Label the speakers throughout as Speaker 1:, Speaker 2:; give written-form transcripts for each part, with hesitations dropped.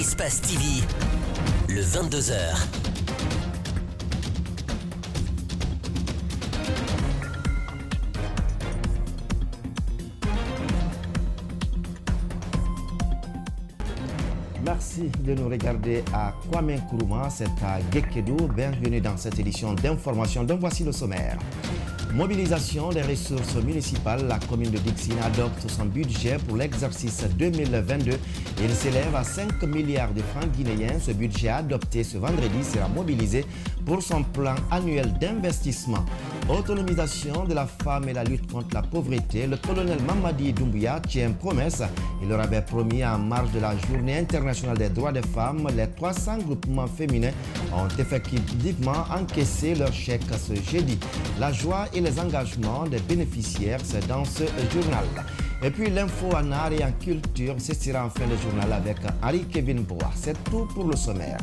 Speaker 1: Espace TV, le 22h.
Speaker 2: Merci de nous regarder à Kwame Nkrumah, c'est à Gekedo. Bienvenue dans cette édition d'information. Donc voici le sommaire. Mobilisation des ressources municipales, la commune de Dixine adopte son budget pour l'exercice 2022. Il s'élève à 5 milliards de francs guinéens. Ce budget adopté ce vendredi sera mobilisé pour son plan annuel d'investissement. Autonomisation de la femme et la lutte contre la pauvreté. Le colonel Mamadi Doumbouya tient promesse. Il leur avait promis en marge de la journée internationale des droits des femmes. Les 300 groupements féminins ont effectivement encaissé leur chèque ce jeudi. La joie et les engagements des bénéficiaires, c'est dans ce journal. Et puis l'info en art et en culture, ce sera en fin de journal avec Henri-Kevin Bois. C'est tout pour le sommaire.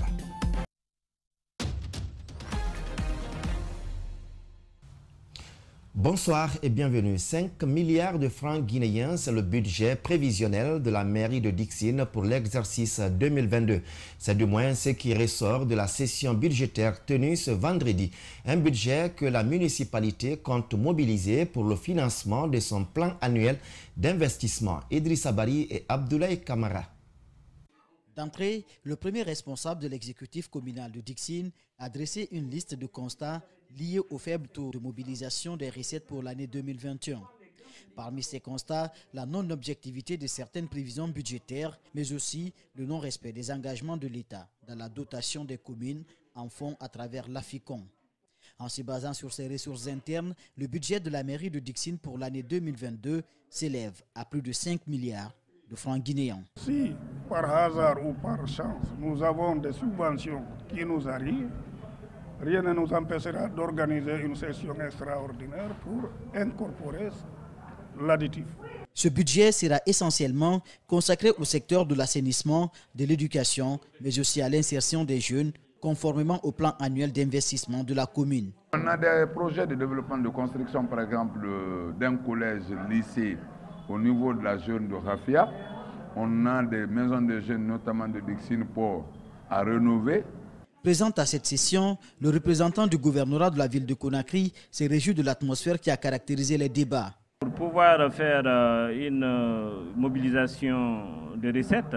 Speaker 2: Bonsoir et bienvenue. 5 milliards de francs guinéens, c'est le budget prévisionnel de la mairie de Dixine pour l'exercice 2022. C'est du moins ce qui ressort de la session budgétaire tenue ce vendredi. Un budget que la municipalité compte mobiliser pour le financement de son plan annuel d'investissement. Idrissa Bari et Abdoulaye Kamara.
Speaker 3: D'entrée, le premier responsable de l'exécutif communal de Dixine a dressé une liste de constats liés au faible taux de mobilisation des recettes pour l'année 2021. Parmi ces constats, la non-objectivité de certaines prévisions budgétaires, mais aussi le non-respect des engagements de l'État dans la dotation des communes en fonds à travers l'AFICON. En se basant sur ces ressources internes, le budget de la mairie de Dixine pour l'année 2022 s'élève à plus de 5 milliards de francs guinéens.
Speaker 4: Si par hasard ou par chance nous avons des subventions qui nous arrivent, rien ne nous empêchera d'organiser une session extraordinaire pour incorporer l'additif.
Speaker 3: Ce budget sera essentiellement consacré au secteur de l'assainissement, de l'éducation, mais aussi à l'insertion des jeunes, conformément au plan annuel d'investissement de la commune.
Speaker 5: On a des projets de développement de construction, par exemple, d'un collège-lycée au niveau de la zone de Rafia. On a des maisons de jeunes, notamment de Dixine Port, à rénover.
Speaker 3: Présent à cette session, le représentant du gouvernorat de la ville de Conakry s'est réjoui de l'atmosphère qui a caractérisé les débats.
Speaker 6: Pour pouvoir faire une mobilisation de recettes,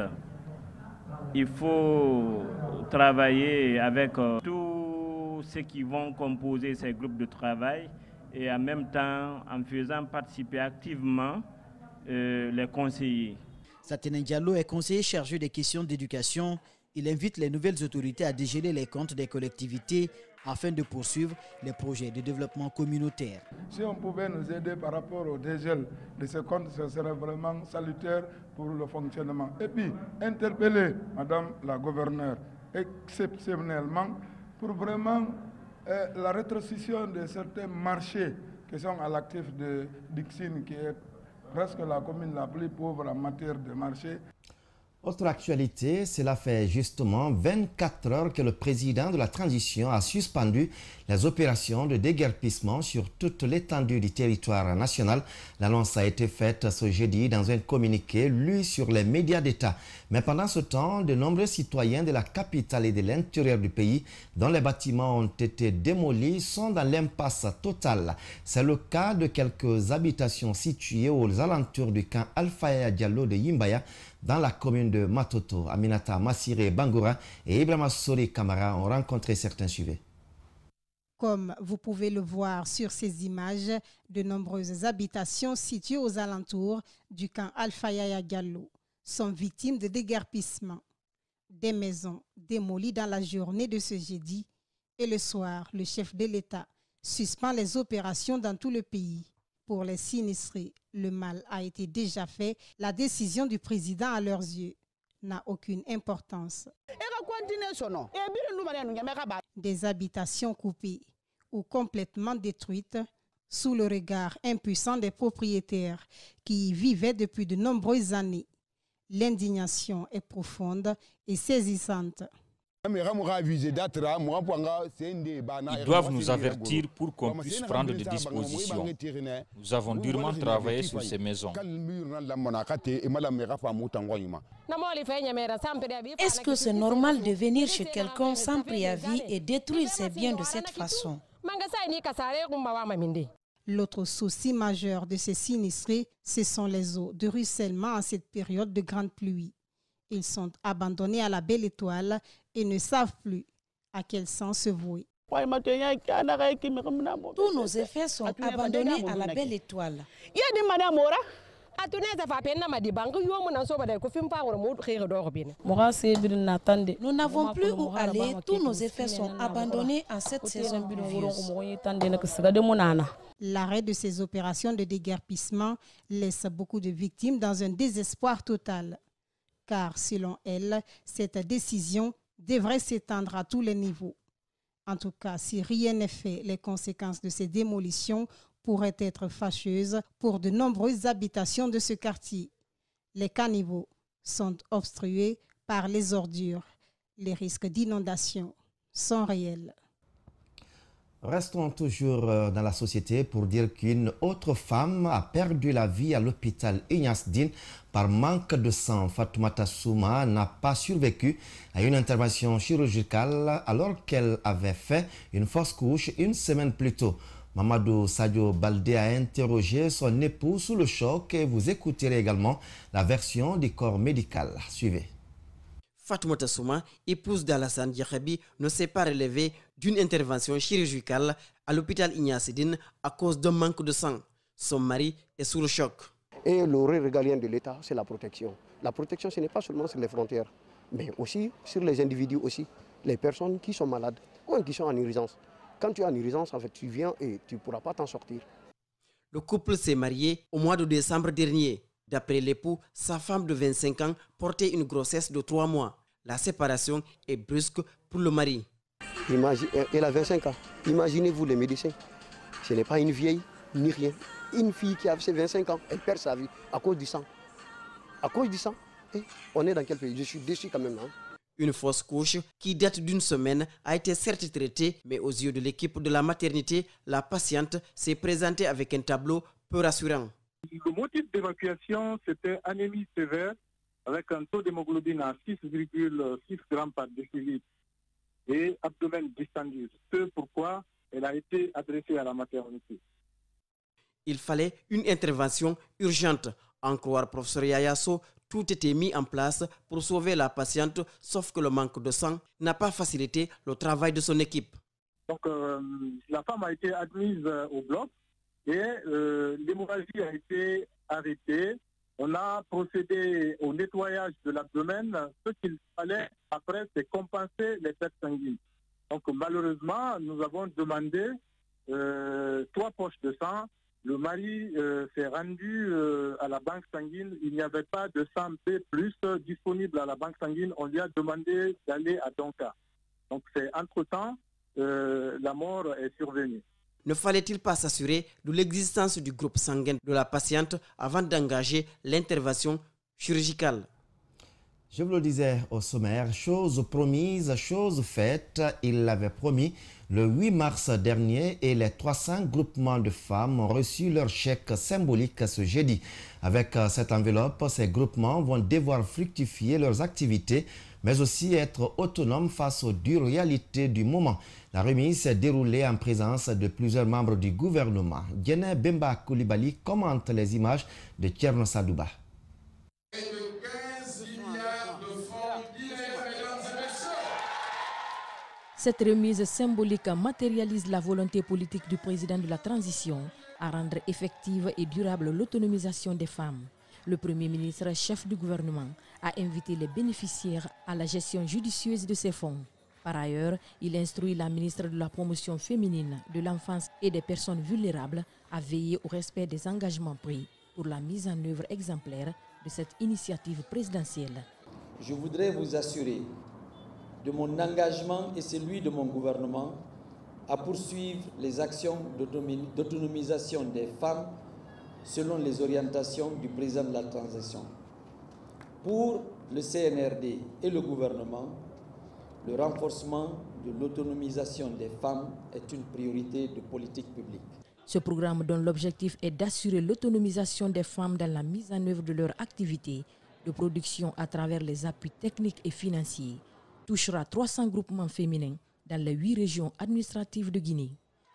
Speaker 6: il faut travailler avec tous ceux qui vont composer ces groupes de travail et en même temps en faisant participer activement les conseillers.
Speaker 3: Satene Diallo est conseiller chargé des questions d'éducation. Il invite les nouvelles autorités à dégeler les comptes des collectivités afin de poursuivre les projets de développement communautaire.
Speaker 4: Si on pouvait nous aider par rapport au dégel de ces comptes, ce serait vraiment salutaire pour le fonctionnement. Et puis, interpeller Madame la gouverneure exceptionnellement pour vraiment la rétrocession de certains marchés qui sont à l'actif de Dixine, qui est presque la commune la plus pauvre en matière de marché.
Speaker 2: Autre actualité, cela fait justement 24 heures que le président de la transition a suspendu les opérations de déguerpissement sur toute l'étendue du territoire national. L'annonce a été faite ce jeudi dans un communiqué lu sur les médias d'État. Mais pendant ce temps, de nombreux citoyens de la capitale et de l'intérieur du pays, dont les bâtiments ont été démolis, sont dans l'impasse totale. C'est le cas de quelques habitations situées aux alentours du camp Alpha Diallo de Yimbaya, dans la commune de Matoto. Aminata Massiré Bangoura et Ibrahima Sori Kamara ont rencontré certains sujets.
Speaker 7: Comme vous pouvez le voir sur ces images, de nombreuses habitations situées aux alentours du camp Alpha Yaya Diallo sont victimes de déguerpissement. Des maisons démolies dans la journée de ce jeudi et le soir, le chef de l'État suspend les opérations dans tout le pays. Pour les sinistrés, le mal a été déjà fait. La décision du président à leurs yeux n'a aucune importance. Des habitations coupées ou complètement détruites sous le regard impuissant des propriétaires qui y vivaient depuis de nombreuses années. L'indignation est profonde et saisissante.
Speaker 8: Ils
Speaker 9: doivent nous avertir pour qu'on puisse prendre des dispositions. Nous avons durement travaillé sur ces maisons.
Speaker 10: Est-ce que c'est normal de venir chez quelqu'un sans préavis et détruire ses biens de cette façon?
Speaker 7: L'autre souci majeur de ces sinistrés, ce sont les eaux de ruissellement en cette période de grande pluie. Ils sont abandonnés à la Belle Étoile et ne savent plus à quel sens se vouer.
Speaker 10: Tous nos effets sont abandonnés à la Belle Étoile. Nous n'avons plus où aller, tous nos effets sont abandonnés en cette saison pluvieuse.
Speaker 7: L'arrêt de ces opérations de déguerpissement laisse beaucoup de victimes dans un désespoir total. Car selon elle, cette décision devrait s'étendre à tous les niveaux. En tout cas, si rien n'est fait, les conséquences de ces démolitions pourraient être fâcheuses pour de nombreuses habitations de ce quartier. Les caniveaux sont obstrués par les ordures. Les risques d'inondation sont réels.
Speaker 2: Restons toujours dans la société pour dire qu'une autre femme a perdu la vie à l'hôpital Ignace Dine par manque de sang. Fatoumata Souma n'a pas survécu à une intervention chirurgicale alors qu'elle avait fait une fausse couche une semaine plus tôt. Mamadou Sadio Baldé a interrogé son époux sous le choc et vous écouterez également la version du corps médical. Suivez.
Speaker 11: Fatoumata Souma, épouse d'Alassane Diakhaby, ne s'est pas relevée d'une intervention chirurgicale à l'hôpital Ignace Dine à cause d'un manque de sang. Son mari est sous le choc.
Speaker 12: Et le rôle régalien de l'État, c'est la protection. La protection, ce n'est pas seulement sur les frontières, mais aussi sur les individus aussi, les personnes qui sont malades ou qui sont en urgence. Quand tu es en urgence, en fait, tu viens et tu ne pourras pas t'en sortir.
Speaker 11: Le couple s'est marié au mois de décembre dernier. D'après l'époux, sa femme de 25 ans portait une grossesse de 3 mois. La séparation est brusque pour le mari.
Speaker 12: Elle a 25 ans. Imaginez-vous les médecins. Ce n'est pas une vieille ni rien. Une fille qui a ses 25 ans, elle perd sa vie à cause du sang. À cause du sang. Et on est dans quel pays? Je suis déçu quand même.
Speaker 11: Une fausse couche qui date d'une semaine a été certes traitée, mais aux yeux de l'équipe de la maternité, la patiente s'est présentée avec un tableau peu rassurant.
Speaker 13: Le motif d'évacuation, c'était anémie sévère avec un taux d'hémoglobine à 6,6 grammes par décilitre et abdomen distendu. C'est pourquoi elle a été adressée à la maternité.
Speaker 11: Il fallait une intervention urgente. En croire professeur Yayasso, tout était mis en place pour sauver la patiente, sauf que le manque de sang n'a pas facilité le travail de son équipe.
Speaker 13: Donc la femme a été admise au bloc et l'hémorragie a été arrêtée. On a procédé au nettoyage de l'abdomen. Ce qu'il fallait après, c'est compenser les pertes sanguines. Donc malheureusement, nous avons demandé 3 poches de sang. Le mari s'est rendu à la banque sanguine. Il n'y avait pas de sang B+ disponible à la banque sanguine. On lui a demandé d'aller à Donka. Donc c'est entre-temps, la mort est survenue.
Speaker 11: Ne fallait-il pas s'assurer de l'existence du groupe sanguin de la patiente avant d'engager l'intervention chirurgicale?
Speaker 2: Je vous le disais au sommaire, chose promise, chose faite. Il l'avait promis le 8 mars dernier et les 300 groupements de femmes ont reçu leur chèque symbolique ce jeudi. Avec cette enveloppe, ces groupements vont devoir fructifier leurs activités, mais aussi être autonomes face aux dures réalités du moment. La remise s'est déroulée en présence de plusieurs membres du gouvernement. Diene Bemba Koulibaly commente les images de Thierno Sadouba.
Speaker 14: Cette remise symbolique matérialise la volonté politique du président de la transition à rendre effective et durable l'autonomisation des femmes. Le Premier ministre, chef du gouvernement, a invité les bénéficiaires à la gestion judicieuse de ces fonds. Par ailleurs, il instruit la ministre de la Promotion féminine, de l'enfance et des personnes vulnérables à veiller au respect des engagements pris pour la mise en œuvre exemplaire de cette initiative présidentielle.
Speaker 15: Je voudrais vous assurer de mon engagement et celui de mon gouvernement à poursuivre les actions d'autonomisation des femmes selon les orientations du président de la transition. Pour le CNRD et le gouvernement, Le renforcement de l'autonomisation des femmes est une priorité de politique publique.
Speaker 14: Ce programme dont l'objectif est d'assurer l'autonomisation des femmes dans la mise en œuvre de leurs activités de production à travers les appuis techniques et financiers touchera 300 groupements féminins dans les 8 régions administratives de Guinée.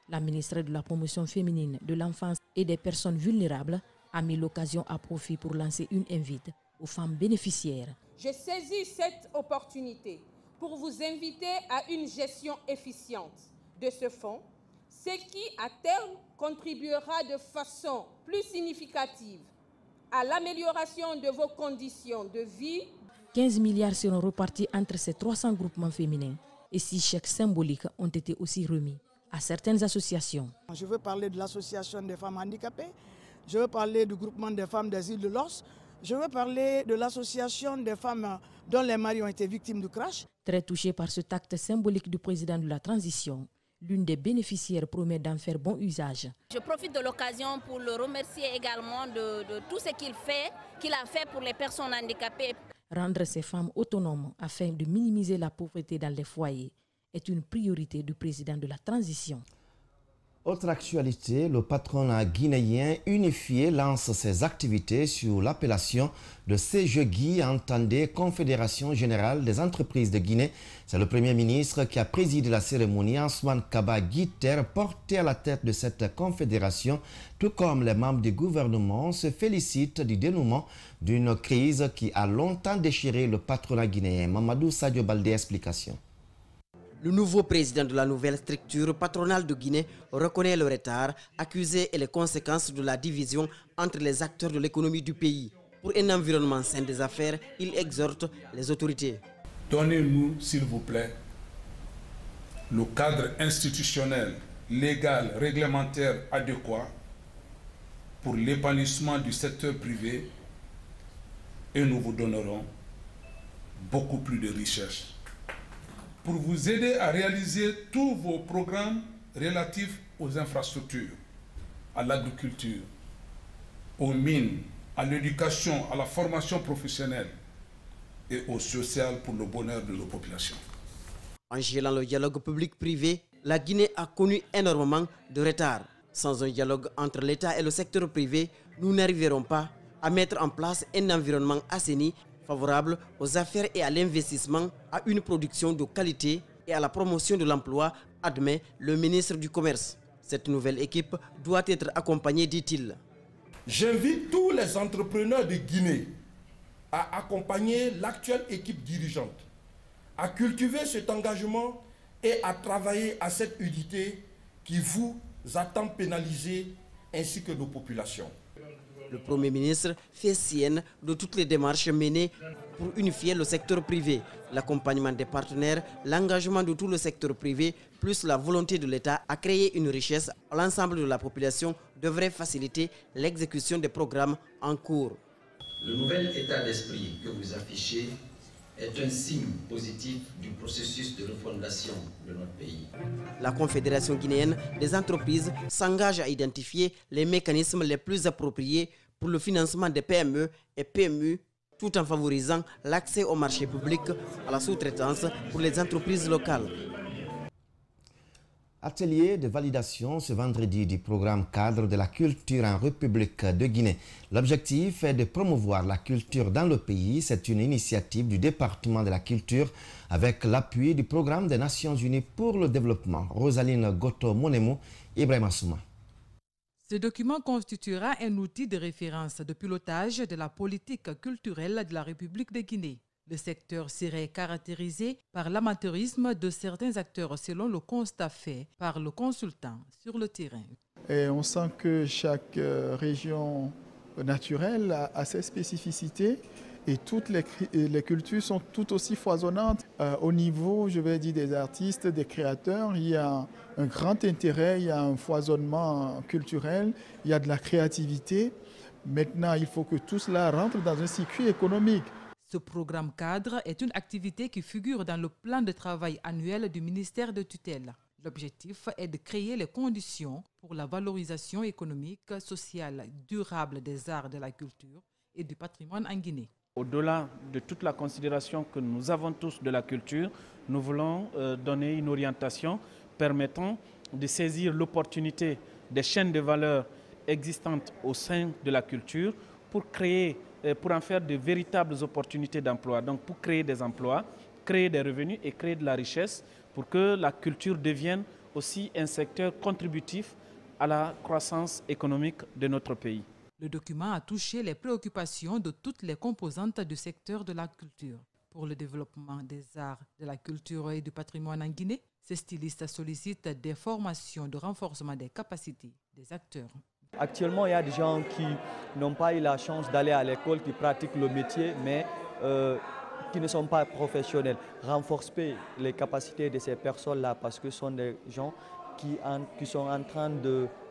Speaker 14: La ministre de la Promotion féminine, de l'enfance et des personnes vulnérables a mis l'occasion à profit pour lancer une invite aux femmes bénéficiaires.
Speaker 8: Je saisis cette opportunité pour vous inviter à une gestion efficiente de ce fonds, ce qui, à terme, contribuera de façon plus significative à l'amélioration de vos conditions de vie.
Speaker 14: 15 milliards seront repartis entre ces 300 groupements féminins et 6 chèques symboliques ont été aussi remis à certaines associations.
Speaker 16: Je veux parler de l'association des femmes handicapées, je veux parler du groupement des femmes des îles de Lors, je veux parler de l'association des femmes dont les maris ont été victimes de crash.
Speaker 14: Très touchée par cet acte symbolique du président de la transition, l'une des bénéficiaires promet d'en faire bon usage.
Speaker 17: Je profite de l'occasion pour le remercier également de tout ce qu'il a fait pour les personnes handicapées.
Speaker 14: Rendre ces femmes autonomes afin de minimiser la pauvreté dans les foyers est une priorité du président de la transition.
Speaker 2: Autre actualité, le patronat guinéen unifié lance ses activités sous l'appellation de CGEGI, entendez Confédération Générale des Entreprises de Guinée. C'est le Premier ministre qui a présidé la cérémonie, Ansoine Kaba Guiter, porté à la tête de cette confédération, tout comme les membres du gouvernement, se félicitent du dénouement d'une crise qui a longtemps déchiré le patronat guinéen. Mamadou Sadio Baldé, explication.
Speaker 11: Le nouveau président de la nouvelle structure patronale de Guinée reconnaît le retard, accusé et les conséquences de la division entre les acteurs de l'économie du pays. Pour un environnement sain des affaires, il exhorte les autorités.
Speaker 18: Donnez-nous, s'il vous plaît, le cadre institutionnel, légal, réglementaire adéquat pour l'épanouissement du secteur privé et nous vous donnerons beaucoup plus de richesses pour vous aider à réaliser tous vos programmes relatifs aux infrastructures, à l'agriculture, aux mines, à l'éducation, à la formation professionnelle et au social pour le bonheur de nos populations.
Speaker 11: En gelant le dialogue public-privé, la Guinée a connu énormément de retard. Sans un dialogue entre l'État et le secteur privé, nous n'arriverons pas à mettre en place un environnement assaini, favorable aux affaires et à l'investissement, à une production de qualité et à la promotion de l'emploi, admet le ministre du Commerce. Cette nouvelle équipe doit être accompagnée, dit-il.
Speaker 19: J'invite tous les entrepreneurs de Guinée à accompagner l'actuelle équipe dirigeante, à cultiver cet engagement et à travailler à cette unité qui vous attend pénaliser ainsi que nos populations.
Speaker 11: Le Premier ministre fait sienne de toutes les démarches menées pour unifier le secteur privé, l'accompagnement des partenaires, l'engagement de tout le secteur privé, plus la volonté de l'État à créer une richesse à l'ensemble de la population devrait faciliter l'exécution des programmes en cours.
Speaker 15: Le nouvel état d'esprit que vous affichez est un signe positif du processus de refondation de notre pays.
Speaker 11: La Confédération guinéenne des entreprises s'engage à identifier les mécanismes les plus appropriés pour le financement des PME et PMU, tout en favorisant l'accès au marché public, à la sous-traitance pour les entreprises locales.
Speaker 2: Atelier de validation ce vendredi du programme cadre de la culture en République de Guinée. L'objectif est de promouvoir la culture dans le pays. C'est une initiative du département de la culture avec l'appui du programme des Nations Unies pour le développement. Rosaline Goto-Monemo, Ibrahim Assouma.
Speaker 20: Ce document constituera un outil de référence de pilotage de la politique culturelle de la République de Guinée. Le secteur serait caractérisé par l'amateurisme de certains acteurs selon le constat fait par le consultant sur le terrain.
Speaker 4: Et on sent que chaque région naturelle a ses spécificités et toutes les cultures sont tout aussi foisonnantes. Au niveau, je vais dire, des artistes, des créateurs, il y a un grand intérêt, il y a un foisonnement culturel, il y a de la créativité. Maintenant, il faut que tout cela rentre dans un circuit économique.
Speaker 20: Ce programme cadre est une activité qui figure dans le plan de travail annuel du ministère de tutelle. L'objectif est de créer les conditions pour la valorisation économique, sociale, durable des arts de la culture et du patrimoine en Guinée.
Speaker 21: Au-delà de toute la considération que nous avons tous de la culture, nous voulons donner une orientation permettant de saisir l'opportunité des chaînes de valeur existantes au sein de la culture pour en faire de véritables opportunités d'emploi. Donc pour créer des emplois, créer des revenus et créer de la richesse pour que la culture devienne aussi un secteur contributif à la croissance économique de notre pays.
Speaker 20: Le document a touché les préoccupations de toutes les composantes du secteur de la culture. Pour le développement des arts, de la culture et du patrimoine en Guinée, ces stylistes sollicitent des formations de renforcement des capacités des acteurs.
Speaker 22: Actuellement, il y a des gens qui n'ont pas eu la chance d'aller à l'école, qui pratiquent le métier, mais qui ne sont pas professionnels. Renforcer les capacités de ces personnes-là parce que ce sont des gens qui sont en train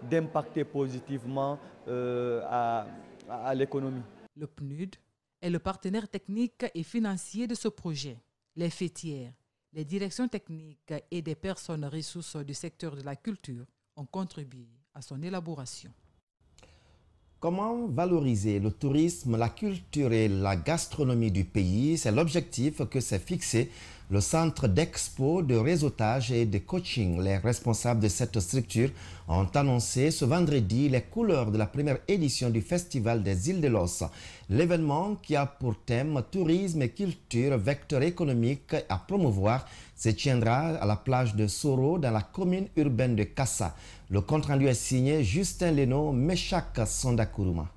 Speaker 22: d'impacter positivement à l'économie.
Speaker 20: Le PNUD est le partenaire technique et financier de ce projet. Les fêtières, les directions techniques et des personnes ressources du secteur de la culture ont contribué à son élaboration.
Speaker 2: Comment valoriser le tourisme, la culture et la gastronomie du pays? C'est l'objectif que s'est fixé le centre d'expo, de réseautage et de coaching. Les responsables de cette structure ont annoncé ce vendredi les couleurs de la première édition du Festival des Îles de Los. L'événement, qui a pour thème tourisme et culture, vecteur économique à promouvoir, se tiendra à la plage de Soro dans la commune urbaine de Kassa. Le compte-rendu est signé Justin Leno, Meshak Sondakuruma.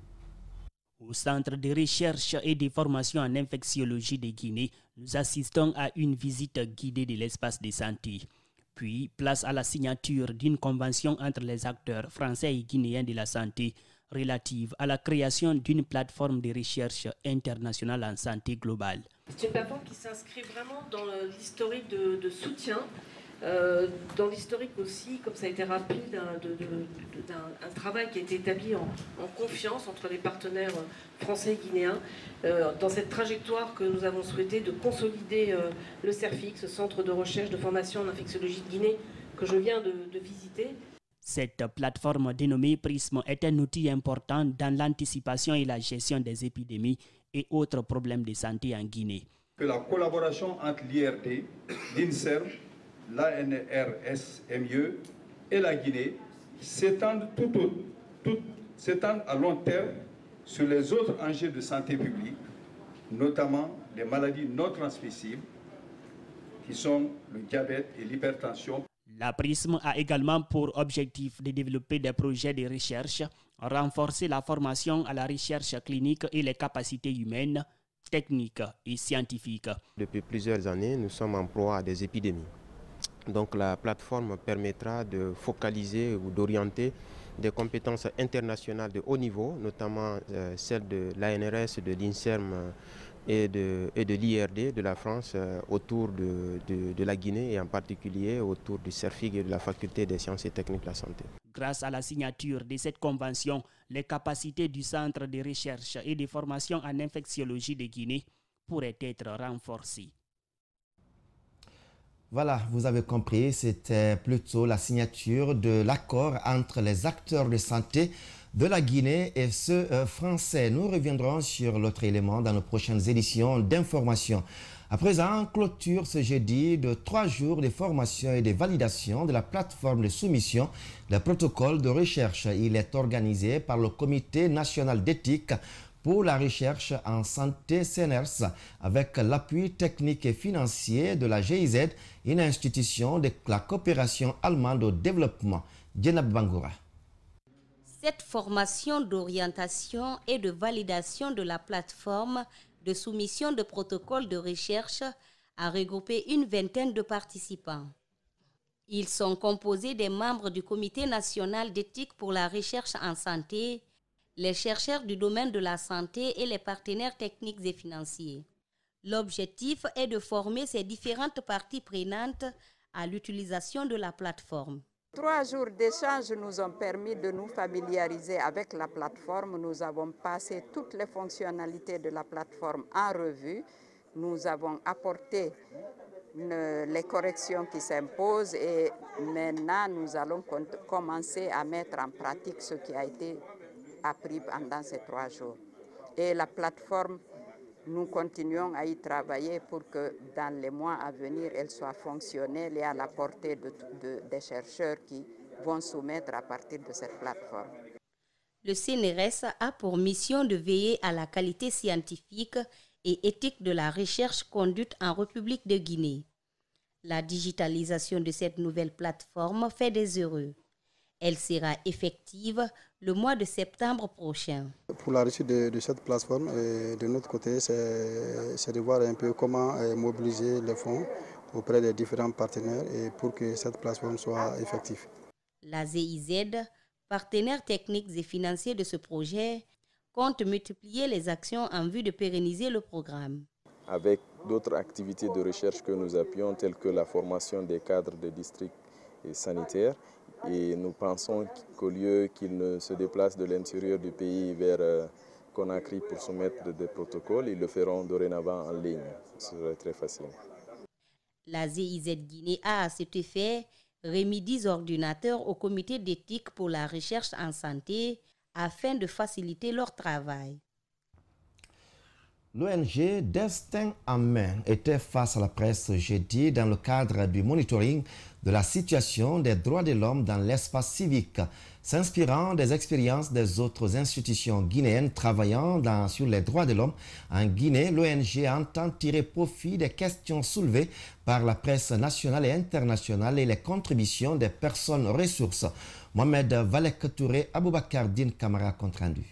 Speaker 23: Au Centre de recherche et de formation en infectiologie de Guinée, nous assistons à une visite guidée de l'espace de santé. Puis, place à la signature d'une convention entre les acteurs français et guinéens de la santé relative à la création d'une plateforme de recherche internationale en santé globale.
Speaker 24: C'est une plateforme qui s'inscrit vraiment dans l'historique de soutien, dans l'historique aussi, comme ça a été rappelé, d'un travail qui a été établi en confiance entre les partenaires français et guinéens, dans cette trajectoire que nous avons souhaité de consolider le CERFIC, ce centre de recherche de formation en infectiologie de Guinée que je viens de visiter.
Speaker 23: Cette plateforme dénommée PRISM est un outil important dans l'anticipation et la gestion des épidémies et autres problèmes de santé en Guinée.
Speaker 25: Que la collaboration entre l'IRD, l'INSERM, l'ANRSME et la Guinée s'étendent à long terme sur les autres enjeux de santé publique, notamment les maladies non transmissibles qui sont le diabète et l'hypertension.
Speaker 23: La PRISM a également pour objectif de développer des projets de recherche, renforcer la formation à la recherche clinique et les capacités humaines, techniques et scientifiques.
Speaker 26: Depuis plusieurs années, nous sommes en proie à des épidémies. Donc la plateforme permettra de focaliser ou d'orienter des compétences internationales de haut niveau, notamment celles de l'ANRS, de l'INSERM et de l'IRD de la France autour de la Guinée et en particulier autour du CERFIC et de la Faculté des sciences et techniques de la santé.
Speaker 23: Grâce à la signature de cette convention, les capacités du Centre de recherche et de formation en infectiologie de Guinée pourraient être renforcées.
Speaker 2: Voilà, vous avez compris, c'était plutôt la signature de l'accord entre les acteurs de santé de la Guinée et ceux français. Nous reviendrons sur l'autre élément dans nos prochaines éditions d'information. À présent, clôture ce jeudi de 3 jours de formation et de validation de la plateforme de soumission des protocoles de recherche. Il est organisé par le Comité national d'éthique pour la recherche en santé CNRS avec l'appui technique et financier de la GIZ, une institution de la coopération allemande au développement. Djenab Bangoura.
Speaker 27: Cette formation d'orientation et de validation de la plateforme de soumission de protocoles de recherche a regroupé une vingtaine de participants. Ils sont composés des membres du Comité national d'éthique pour la recherche en santé, les chercheurs du domaine de la santé et les partenaires techniques et financiers. L'objectif est de former ces différentes parties prenantes à l'utilisation de la plateforme.
Speaker 28: 3 jours d'échange nous ont permis de nous familiariser avec la plateforme. Nous avons passé toutes les fonctionnalités de la plateforme en revue. Nous avons apporté les corrections qui s'imposent et maintenant nous allons commencer à mettre en pratique ce qui a été appris pendant ces 3 jours. Et la plateforme Nous continuons à y travailler pour que dans les mois à venir, elle soit fonctionnelle et à la portée des chercheurs qui vont soumettre à partir de cette plateforme.
Speaker 27: Le CNRS a pour mission de veiller à la qualité scientifique et éthique de la recherche conduite en République de Guinée. La digitalisation de cette nouvelle plateforme fait des heureux. Elle sera effective le mois de septembre prochain.
Speaker 1: Pour la réussite de cette plateforme, de notre côté, c'est de voir un peu comment mobiliser les fonds auprès des différents partenaires et pour que cette plateforme soit effective.
Speaker 27: La GIZ, partenaire technique et financier de ce projet, compte multiplier les actions en vue de pérenniser le programme.
Speaker 3: Avec d'autres activités de recherche que nous appuyons, telles que la formation des cadres de districts sanitaires, et nous pensons qu'au lieu qu'ils ne se déplacent de l'intérieur du pays vers Conakry pour soumettre des protocoles, ils le feront dorénavant en ligne. Ce serait très facile.
Speaker 27: La GIZ Guinée a à cet effet remis 10 ordinateurs au comité d'éthique pour la recherche en santé afin de faciliter leur travail.
Speaker 2: L'ONG Destin en main était face à la presse jeudi dans le cadre du monitoring de la situation des droits de l'homme dans l'espace civique. S'inspirant des expériences des autres institutions guinéennes travaillant sur les droits de l'homme en Guinée, l'ONG entend tirer profit des questions soulevées par la presse nationale et internationale et les contributions des personnes ressources. Mohamed Valek Touré, Aboubakar Din Kamara, compte rendu.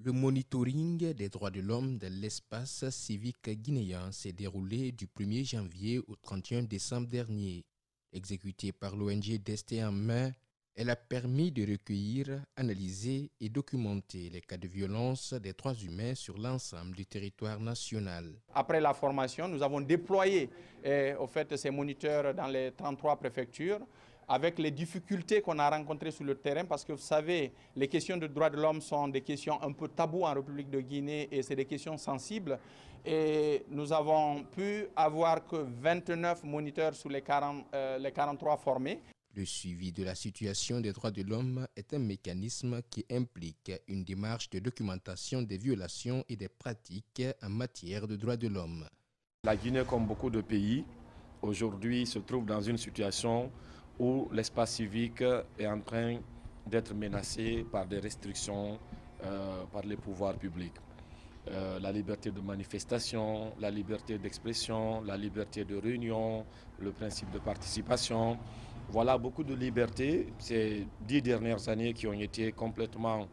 Speaker 5: Le monitoring des droits de l'homme de l'espace civique guinéen s'est déroulé du 1er janvier au 31 décembre dernier. Exécuté par l'ONG Destin en main, elle a permis de recueillir, analyser et documenter les cas de violence des droits humains sur l'ensemble du territoire national.
Speaker 6: Après la formation, nous avons déployé ces moniteurs dans les 33 préfectures, avec les difficultés qu'on a rencontrées sur le terrain, parce que vous savez, les questions de droits de l'homme sont des questions un peu taboues en République de Guinée et c'est des questions sensibles. Et nous avons pu avoir que 29 moniteurs sur les 43 formés.
Speaker 5: Le suivi de la situation des droits de l'homme est un mécanisme qui implique une démarche de documentation des violations et des pratiques en matière de droits de l'homme.
Speaker 7: La Guinée, comme beaucoup de pays, aujourd'hui se trouve dans une situation où l'espace civique est en train d'être menacé par des restrictions par les pouvoirs publics. La liberté de manifestation, la liberté d'expression, la liberté de réunion, le principe de participation. Voilà beaucoup de libertés ces 10 dernières années qui ont été complètement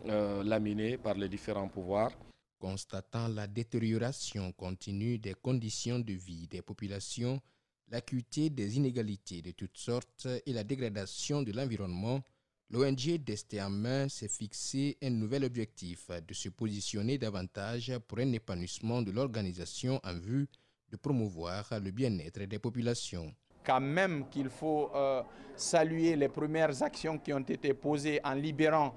Speaker 7: laminées par les différents pouvoirs.
Speaker 5: Constatant la détérioration continue des conditions de vie des populations, l'acuité des inégalités de toutes sortes et la dégradation de l'environnement, l'ONG Destin en main s'est fixé un nouvel objectif de se positionner davantage pour un épanouissement de l'organisation en vue de promouvoir le bien-être des populations.
Speaker 6: Quand même qu'il faut saluer les premières actions qui ont été posées en libérant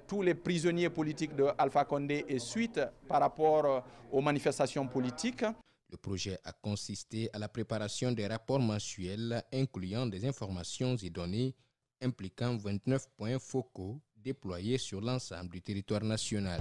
Speaker 6: tous les prisonniers politiques de Alpha Condé et suite par rapport aux manifestations politiques.
Speaker 5: Le projet a consisté à la préparation des rapports mensuels incluant des informations et données impliquant 29 points focaux déployés sur l'ensemble du territoire national.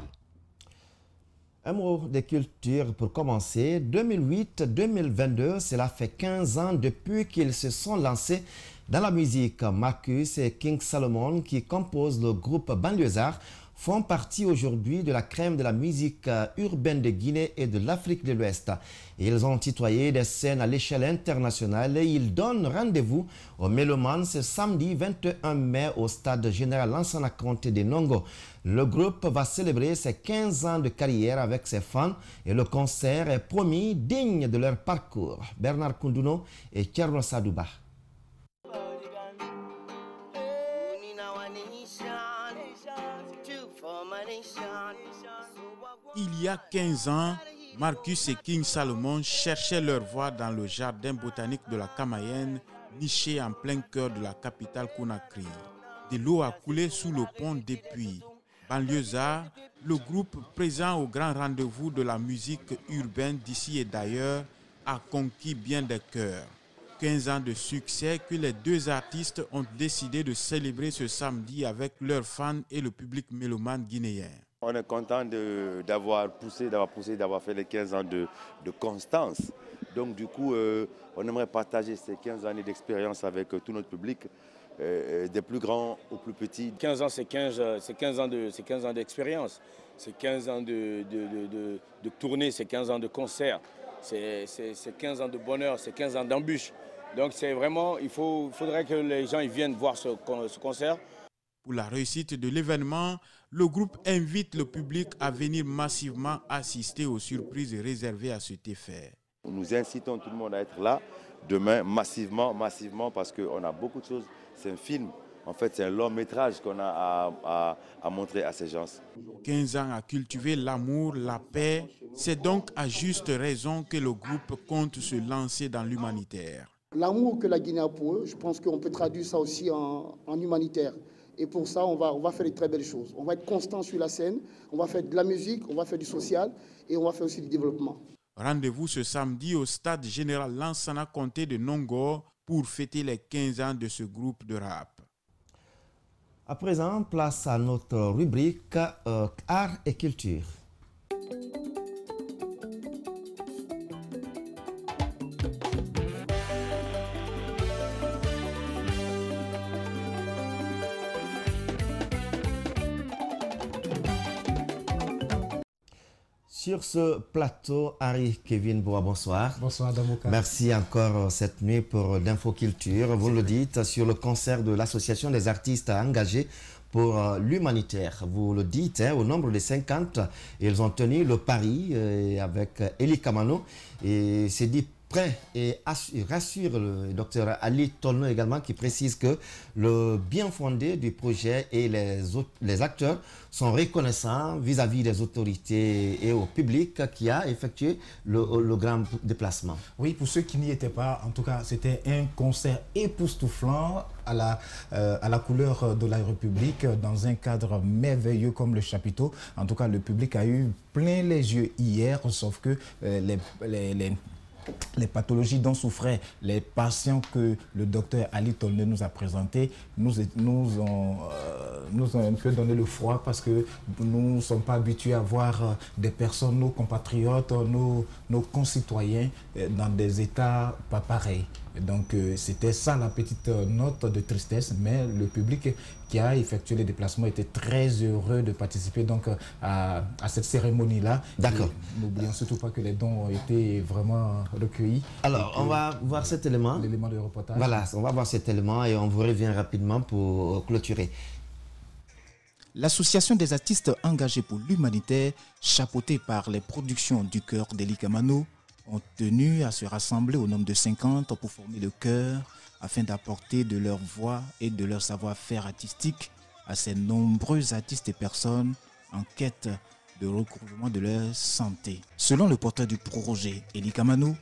Speaker 2: Un mot de culture pour commencer. 2008-2022, cela fait 15 ans depuis qu'ils se sont lancés dans la musique. Marcus et King Salomon, qui composent le groupe Banlieusards, font partie aujourd'hui de la crème de la musique urbaine de Guinée et de l'Afrique de l'Ouest. Ils ont tutoyé des scènes à l'échelle internationale et ils donnent rendez-vous aux mélomanes ce samedi 21 mai au stade général Lansana Conté de Nongo. Le groupe va célébrer ses 15 ans de carrière avec ses fans et le concert est promis digne de leur parcours. Bernard Koundouno et Thierno Sadouba.
Speaker 9: Il y a 15 ans, Marcus et King Salomon cherchaient leur voie dans le jardin botanique de la Camayenne, niché en plein cœur de la capitale Conakry. De l'eau a coulé sous le pont depuis. Banlieusards, le groupe présent au grand rendez-vous de la musique urbaine d'ici et d'ailleurs, a conquis bien des cœurs. 15 ans de succès que les deux artistes ont décidé de célébrer ce samedi avec leurs fans et le public mélomane guinéen.
Speaker 8: On est content d'avoir poussé, d'avoir fait les 15 ans de constance. Donc du coup, on aimerait partager ces 15 années d'expérience avec tout notre public, des plus grands aux plus petits.
Speaker 7: 15 ans, c'est 15 ans d'expérience, c'est 15 ans de tournée, c'est 15 ans de concert, c'est 15 ans de bonheur, c'est 15 ans d'embûches. Donc c'est vraiment, il faudrait que les gens ils viennent voir ce concert.
Speaker 9: Pour la réussite de l'événement, le groupe invite le public à venir massivement assister aux surprises réservées à cet effet.
Speaker 8: Nous incitons tout le monde à être là demain massivement, parce qu'on a beaucoup de choses. C'est un film, en fait c'est un long métrage qu'on a à montrer à ces gens.
Speaker 9: 15 ans à cultiver l'amour, la paix, c'est donc à juste raison que le groupe compte se lancer dans l'humanitaire.
Speaker 10: L'amour que la Guinée a pour eux, je pense qu'on peut traduire ça aussi en humanitaire. Et pour ça, on va faire de très belles choses. On va être constant sur la scène, on va faire de la musique, on va faire du social et on va faire aussi du développement.
Speaker 9: Rendez-vous ce samedi au stade général Lansana Conté de Nongor pour fêter les 15 ans de ce groupe de rap.
Speaker 2: À présent, place à notre rubrique Art et Culture. Sur ce plateau, Harry Kevin Boa, bonsoir.
Speaker 12: Bonsoir Damouka.
Speaker 2: Merci encore cette nuit pour l'Infoculture. Vous le dites, sur le concert de l'Association des artistes engagés pour l'humanitaire. Vous le dites, au nombre de 50, ils ont tenu le pari avec Eli Kamano et c'est dit prêt et rassure le docteur Ali Tolno également qui précise que le bien fondé du projet et les acteurs sont reconnaissants vis-à-vis des autorités et au public qui a effectué le grand déplacement.
Speaker 12: Oui, pour ceux qui n'y étaient pas, en tout cas, c'était un concert époustouflant à la couleur de la République dans un cadre merveilleux comme le chapiteau. En tout cas, le public a eu plein les yeux hier, sauf que les pathologies dont souffraient les patients que le docteur Ali Tolne nous a présentés nous ont un peu donné le froid parce que nous ne sommes pas habitués à voir des personnes, nos compatriotes, nos concitoyens dans des états pas pareils. Donc c'était ça la petite note de tristesse, mais le public qui a effectué les déplacements était très heureux de participer donc à cette cérémonie-là.
Speaker 2: D'accord.
Speaker 12: N'oublions surtout pas que les dons ont été vraiment recueillis.
Speaker 2: Alors, on va voir cet élément.
Speaker 12: L'élément de reportage.
Speaker 2: Voilà, on va voir cet élément et on vous revient rapidement pour clôturer.
Speaker 12: L'Association des artistes engagés pour l'humanitaire, chapeautée par les productions du chœur d'Eli Kamano, ont tenu à se rassembler au nombre de 50 pour former le chœur afin d'apporter de leur voix et de leur savoir-faire artistique à ces nombreux artistes et personnes en quête de recouvrement de leur santé. Selon le porteur du projet, Eli Kamano,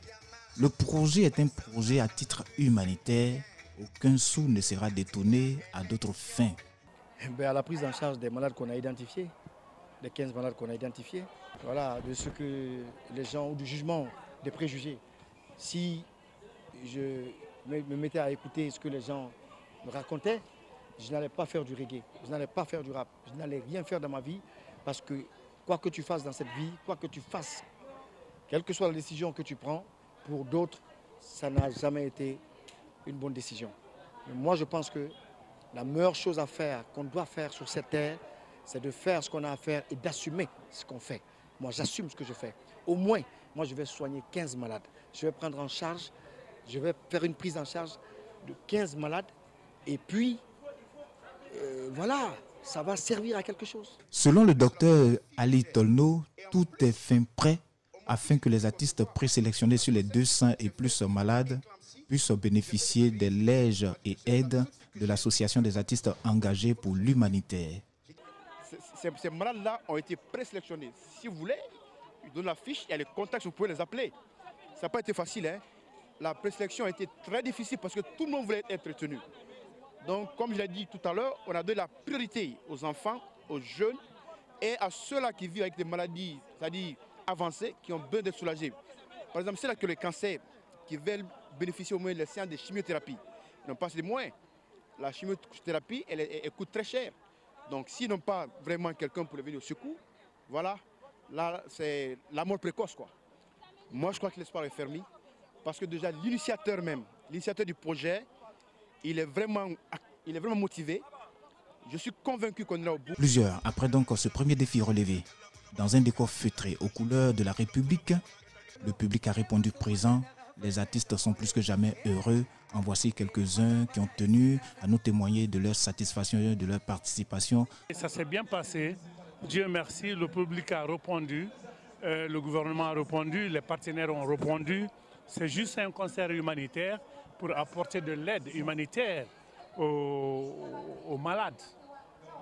Speaker 12: le projet est un projet à titre humanitaire. Aucun sou ne sera détourné à d'autres fins.
Speaker 13: À la prise en charge des malades qu'on a identifiés, les 15 malades qu'on a identifiés, voilà, de ce que les gens, ou du jugement, des préjugés. Si je me mettais à écouter ce que les gens me racontaient, je n'allais pas faire du reggae, je n'allais pas faire du rap, je n'allais rien faire dans ma vie parce que quoi que tu fasses dans cette vie, quoi que tu fasses, quelle que soit la décision que tu prends, pour d'autres, ça n'a jamais été une bonne décision. Mais moi, je pense que la meilleure chose à faire, qu'on doit faire sur cette terre, c'est de faire ce qu'on a à faire et d'assumer ce qu'on fait. Moi, j'assume ce que je fais. Au moins, moi, je vais soigner 15 malades. Je vais prendre en charge, je vais faire une prise en charge de 15 malades. Et puis, voilà, ça va servir à quelque chose.
Speaker 12: Selon le docteur Ali Tolno, tout est fin prêt afin que les artistes présélectionnés sur les 200 et plus malades puissent bénéficier des legs et aides de l'Association des artistes engagés pour l'humanitaire.
Speaker 14: Ces malades-là ont été présélectionnés. Si vous voulez, ils donnent la fiche, il y a les contacts, vous pouvez les appeler. Ça n'a pas été facile, hein. La présélection a été très difficile parce que tout le monde voulait être retenu. Donc, comme je l'ai dit tout à l'heure, on a donné la priorité aux enfants, aux jeunes et à ceux-là qui vivent avec des maladies, c'est-à-dire avancées, qui ont besoin d'être soulagés. Par exemple, ceux-là qui ont le cancer, qui veulent bénéficier au moins des séances de chimiothérapie. Ils n'ont pas assez de moyens. La chimiothérapie, elle coûte très cher. Donc s'ils n'ont pas vraiment quelqu'un pour les venir au secours, voilà, là c'est la mort précoce quoi. Moi je crois que l'espoir est fermé parce que déjà l'initiateur du projet, il est vraiment motivé. Je suis convaincu qu'on est là au bout.
Speaker 12: Plusieurs, après donc ce premier défi relevé, dans un décor feutré aux couleurs de la République, le public a répondu présent. Les artistes sont plus que jamais heureux. En voici quelques-uns qui ont tenu à nous témoigner de leur satisfaction et de leur participation.
Speaker 4: Et ça s'est bien passé. Dieu merci, le public a répondu, le gouvernement a répondu, les partenaires ont répondu. C'est juste un concert humanitaire pour apporter de l'aide humanitaire aux malades.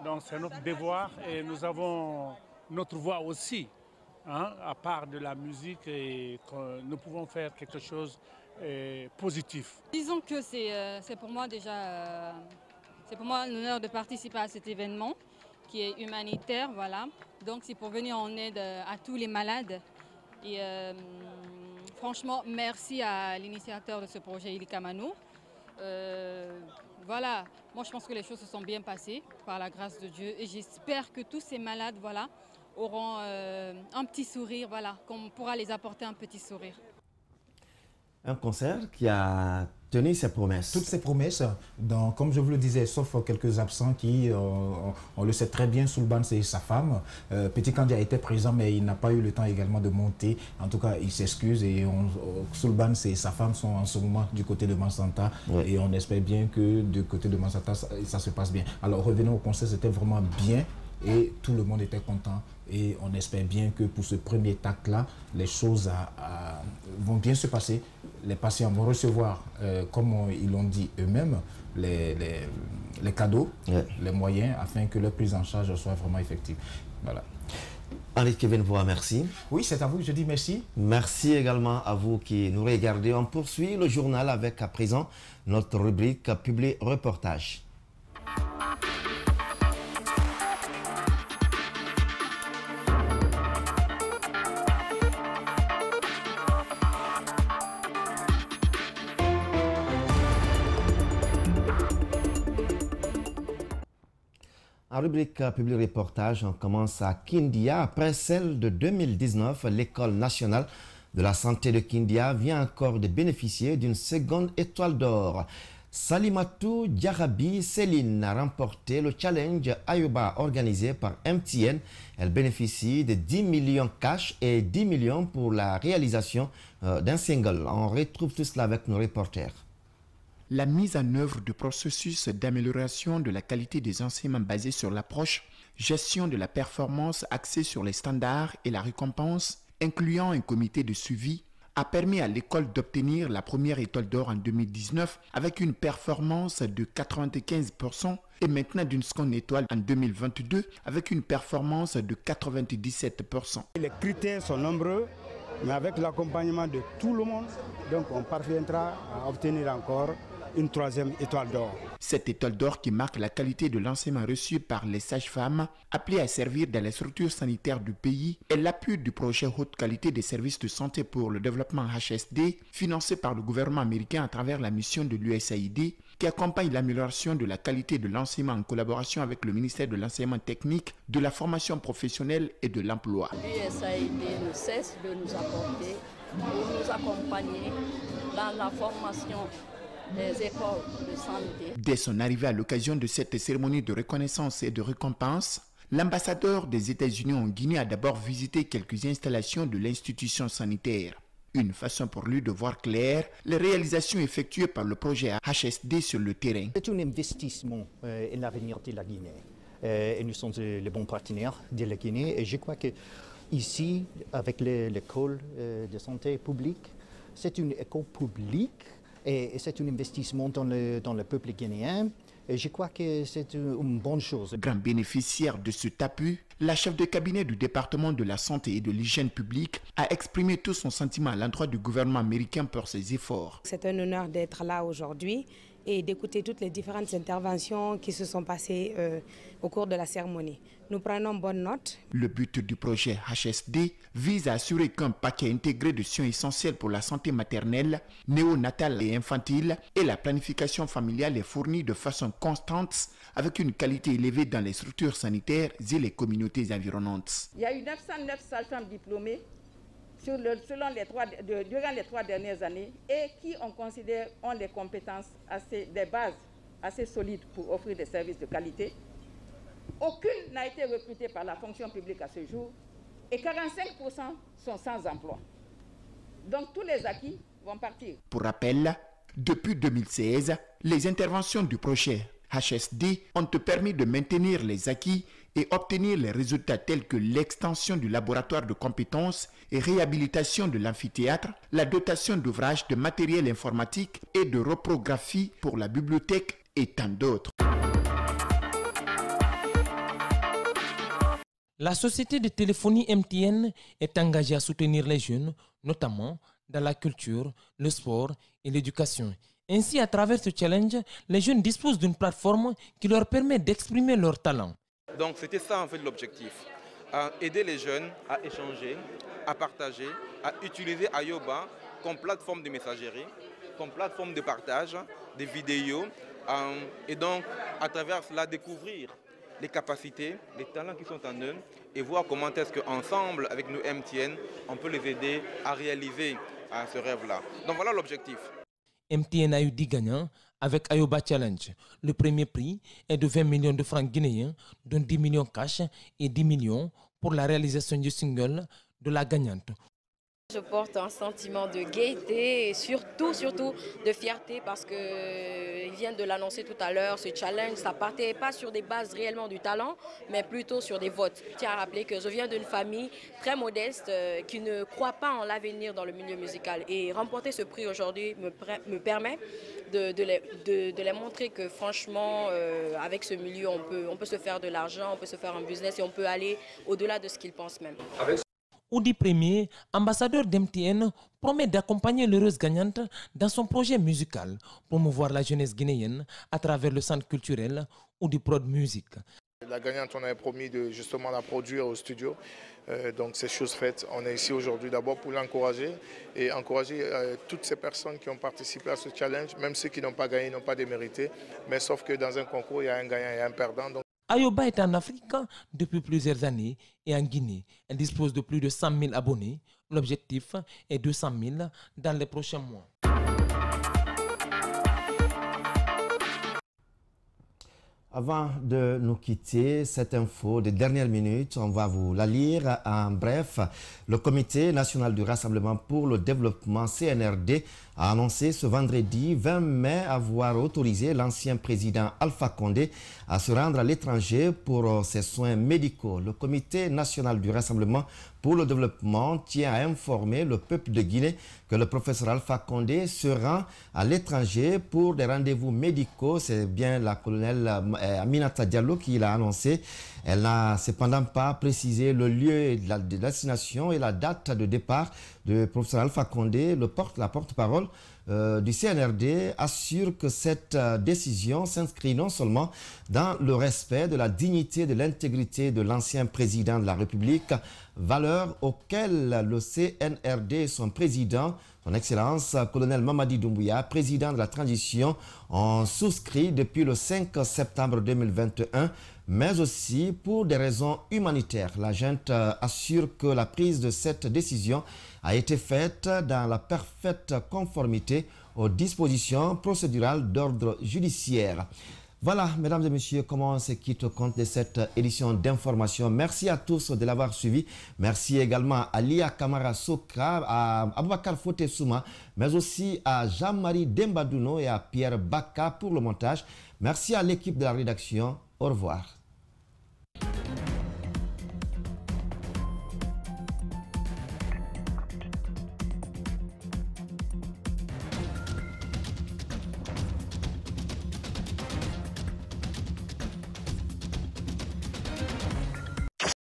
Speaker 4: Donc c'est notre devoir et nous avons notre voix aussi, hein, à part de la musique, et nous pouvons faire quelque chose de positif.
Speaker 11: Disons que c'est pour moi déjà, c'est pour moi un honneur de participer à cet événement qui est humanitaire, voilà. Donc c'est pour venir en aide à tous les malades. Et franchement, merci à l'initiateur de ce projet, Ilika Mano. Voilà, moi je pense que les choses se sont bien passées par la grâce de Dieu et j'espère que tous ces malades, voilà, auront un petit sourire, voilà, qu'on pourra les apporter un petit sourire.
Speaker 2: Un concert qui a tenu ses promesses.
Speaker 12: Toutes ces promesses, comme je vous le disais, sauf quelques absents qui, on le sait très bien, Soulban c'est sa femme. Petit Kandia était présent mais il n'a pas eu le temps également de monter. En tout cas, il s'excuse et Soulban et sa femme sont en ce moment du côté de Mansanta. Ouais. Et on espère bien que du côté de Mansanta, ça se passe bien. Alors revenons au concert, c'était vraiment bien. Et tout le monde était content et on espère bien que pour ce premier acte-là, les choses vont bien se passer. Les patients vont recevoir, comme ils l'ont dit eux-mêmes, les cadeaux, les moyens, afin que leur prise en charge soit vraiment effective. Voilà.
Speaker 2: Henri Kevin Voix, merci.
Speaker 12: Oui, c'est à vous, je dis merci.
Speaker 2: Merci également à vous qui nous regardez. On poursuit le journal avec à présent notre rubrique Public Reportage. En rubrique Public Reportage, on commence à Kindia. Après celle de 2019, l'École nationale de la santé de Kindia vient encore de bénéficier d'une seconde étoile d'or. Salimatou Diarabi Céline a remporté le challenge Ayuba organisé par MTN. Elle bénéficie de 10 millions cash et 10 millions pour la réalisation d'un single. On retrouve tout cela avec nos reporters.
Speaker 9: La mise en œuvre du processus d'amélioration de la qualité des enseignements basé sur l'approche gestion de la performance axée sur les standards et la récompense, incluant un comité de suivi, a permis à l'école d'obtenir la première étoile d'or en 2019 avec une performance de 95% et maintenant d'une seconde étoile en 2022 avec une performance de 97%.
Speaker 15: Les critères sont nombreux, mais avec l'accompagnement de tout le monde, donc on parviendra à obtenir encore une troisième étoile d'or.
Speaker 9: Cette étoile d'or qui marque la qualité de l'enseignement reçu par les sages-femmes appelées à servir dans les structures sanitaires du pays est l'appui du projet Haute Qualité des Services de Santé pour le Développement HSD, financé par le gouvernement américain à travers la mission de l'USAID, qui accompagne l'amélioration de la qualité de l'enseignement en collaboration avec le ministère de l'Enseignement technique, de la formation professionnelle et de l'emploi.
Speaker 28: L'USAID ne cesse de nous apporter pour nous accompagner dans la formation des écoles de santé.
Speaker 9: Dès son arrivée à l'occasion de cette cérémonie de reconnaissance et de récompense, l'ambassadeur des États-Unis en Guinée a d'abord visité quelques installations de l'institution sanitaire. Une façon pour lui de voir clair les réalisations effectuées par le projet HSD sur le terrain.
Speaker 16: C'est un investissement en l'avenir de la Guinée. Et nous sommes les bons partenaires de la Guinée. Et je crois que ici, avec l'école de santé publique, c'est une école publique. Et c'est un investissement dans le peuple guinéen. Et je crois que c'est une bonne chose.
Speaker 9: Grand bénéficiaire de cet appui, la chef de cabinet du département de la santé et de l'hygiène publique a exprimé tout son sentiment à l'endroit du gouvernement américain pour ses efforts.
Speaker 17: C'est un honneur d'être là aujourd'hui et d'écouter toutes les différentes interventions qui se sont passées au cours de la cérémonie. Nous prenons bonne note.
Speaker 9: Le but du projet HSD vise à assurer qu'un paquet intégré de soins essentiels pour la santé maternelle, néonatale et infantile et la planification familiale est fourni de façon constante avec une qualité élevée dans les structures sanitaires et les communautés environnantes.
Speaker 28: Il y a eu 909 sages-femmes diplômées durant les 3 dernières années et qui on considère ont des compétences, des bases assez solides pour offrir des services de qualité. Aucune n'a été recrutée par la fonction publique à ce jour et 45% sont sans emploi. Donc tous les acquis vont partir.
Speaker 9: Pour rappel, depuis 2016, les interventions du projet HSD ont permis de maintenir les acquis et obtenir les résultats tels que l'extension du laboratoire de compétences et réhabilitation de l'amphithéâtre, la dotation d'ouvrages de matériel informatique et de reprographie pour la bibliothèque et tant d'autres.
Speaker 18: La société de téléphonie MTN est engagée à soutenir les jeunes, notamment dans la culture, le sport et l'éducation. Ainsi, à travers ce challenge, les jeunes disposent d'une plateforme qui leur permet d'exprimer leurs talents.
Speaker 19: Donc c'était ça en fait l'objectif, aider les jeunes à échanger, à partager, à utiliser Ayoba comme plateforme de messagerie, comme plateforme de partage des vidéos et donc à travers cela découvrir les capacités, les talents qui sont en eux et voir comment est-ce qu'ensemble avec nous MTN, on peut les aider à réaliser ce rêve-là. Donc voilà l'objectif.
Speaker 18: MTN a eu 10 gagnants avec Ayoba Challenge. Le premier prix est de 20 millions de francs guinéens, dont 10 millions cash et 10 millions pour la réalisation du single de la gagnante.
Speaker 20: Je porte un sentiment de gaieté et surtout de fierté parce qu'il vient de l'annoncer tout à l'heure, ce challenge, ça partait pas sur des bases réellement du talent, mais plutôt sur des votes. Je tiens à rappeler que je viens d'une famille très modeste qui ne croit pas en l'avenir dans le milieu musical. Et remporter ce prix aujourd'hui me permet de les montrer que franchement, avec ce milieu, on peut se faire de l'argent, on peut se faire un business et on peut aller au-delà de ce qu'ils pensent même.
Speaker 18: Oudi Premier, ambassadeur d'MTN, promet d'accompagner l'heureuse gagnante dans son projet musical, promouvoir la jeunesse guinéenne à travers le centre culturel Oudi Prod Music.
Speaker 21: La gagnante, on avait promis de justement la produire au studio, donc c'est chose faite. On est ici aujourd'hui d'abord pour l'encourager et encourager toutes ces personnes qui ont participé à ce challenge, même ceux qui n'ont pas gagné, n'ont pas démérité, mais sauf que dans un concours, il y a un gagnant et un perdant. Donc...
Speaker 18: Ayoba est en Afrique depuis plusieurs années et en Guinée. Elle dispose de plus de 100 000 abonnés. L'objectif est 200 000 dans les prochains mois.
Speaker 2: Avant de nous quitter, cette info de dernière minute, on va vous la lire en bref. Le Comité national du Rassemblement pour le développement CNRD a annoncé ce vendredi 20 mai avoir autorisé l'ancien président Alpha Condé à se rendre à l'étranger pour ses soins médicaux. Le Comité national du Rassemblement pour le développement tient à informer le peuple de Guinée que le professeur Alpha Condé se rend à l'étranger pour des rendez-vous médicaux. C'est bien la colonelle Aminata Diallo qui l'a annoncé. Elle n'a cependant pas précisé le lieu de destination et la date de départ du professeur Alpha Condé. La porte-parole du CNRD assure que cette décision s'inscrit non seulement dans le respect de la dignité et de l'intégrité de l'ancien président de la République, valeurs auxquelles le CNRD et son président, son Excellence, colonel Mamadi Doumbouya, président de la transition, ont souscrit depuis le 5 septembre 2021, mais aussi pour des raisons humanitaires. La junte assure que la prise de cette décision a été faite dans la parfaite conformité aux dispositions procédurales d'ordre judiciaire. Voilà, mesdames et messieurs, comment on se quitte compte de cette édition d'information. Merci à tous de l'avoir suivi. Merci également à Lia Kamara Soka, à Aboubakar Fote Souma, mais aussi à Jean-Marie Dembadouno et à Pierre Baka pour le montage. Merci à l'équipe de la rédaction. Au revoir.